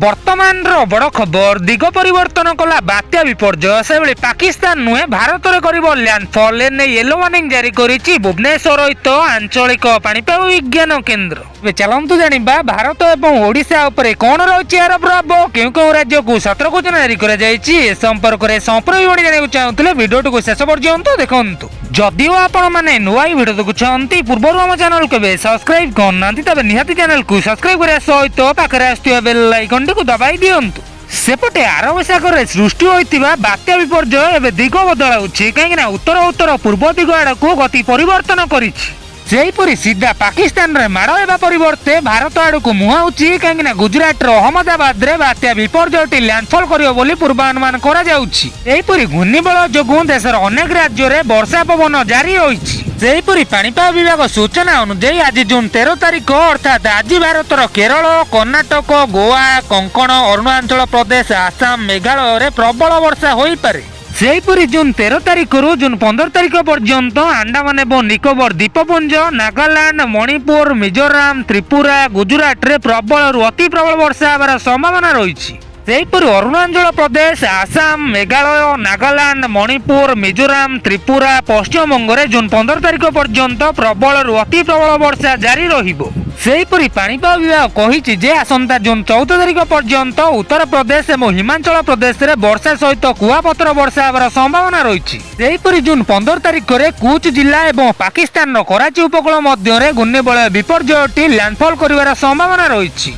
वर्तमान बड़ खबर दिग परिवर्तन कला बात्या विपर्यय से पाकिस्तान नुहे भारत में लैंडफॉल एने येलो वार्निंग जारी करिछि भुवनेश्वर स्थित आंचलिक पाणीपाग विज्ञान केन्द्र। चलतु जानिबा भारत एवं ओडिशा उपरे कोन रहिछि यार प्रभाव केउ केउ राज्य को सतर्क सूचना जारी करा जायछि ए संपर्क रे संप्रयोजन जानिबा चाहुतले वीडियो को शेष पर्यंत देखंतु। जदिओ आपण माने नुआ वीडियो देखुछंती पूर्वरु हम चैनल के सब्सक्राइब करनांती तबे निहाती चैनल को सब्सक्राइब करिया सहित पाखरे आस्तुवा बेल आइकन को दबाई दियंतु। सेपटे आरब सागर सृष्टि होइतिबा बात्या विपर्यय एबे दिग बदलाउछि काहेकि उत्तर उत्तर पूर्व दिग आड़कू गति परिवर्तन करिछि। सेहीपरि सीधा पाकिस्तान रे माड़ हेबा परिवर्ते भारत आड़कू मुहाउछि काहेकि गुजरात रो अहमदाबाद रे बात्या विपर्ययटी लैंडफॉल करियो बोली पूर्वानुमान करा जाउछि। एहीपरि घूर्णिबलय जोगु देशर अनेक राज्य रे वर्षा पवन जारी होइछि। सेहीपरि पाणीपाग विभाग सूचना अनुसार आज जून 13 तारिख अर्थात आज भारतर केरल, कर्णाटक, गोवा, कोंकण, अरुणाचल प्रदेश, आसाम, मेघालय रे प्रबल वर्षा होई पारे। सेहीपरि जून 13 तारिख रु जून 15 तारिख पर्यंत अंडमान एवं निकोबर द्वीपपुंज, नागालैंड, मणिपुर, मिजोराम, त्रिपुरा, गुजरात रे प्रबल रु अति प्रबल वर्षा होबार संभावना रही। सेहीपरि अरुणाचल प्रदेश, आसाम, मेघालय, नागालैंड, मणिपुर, मिजोराम, त्रिपुरा, पश्चिमबंग रे जून 15 तारिख पर्यंत प्रबल रु अति प्रबल वर्षा जारी रहिबो। सेहीपरि पाणीपाग विभाग कहिछि जे आसंता जून 14 तारिख पर्यंत उत्तर प्रदेश और हिमाचल प्रदेश रे वर्षा सहित कुआपथर वर्षा होबार संभावना रही। सेहीपरि जून 15 तारिख रे कूच जिला और पाकिस्तान कराची उपकूल मध्य घूर्णिबलय विपर्ययटी लैंडफॉल करिवार संभावना रही।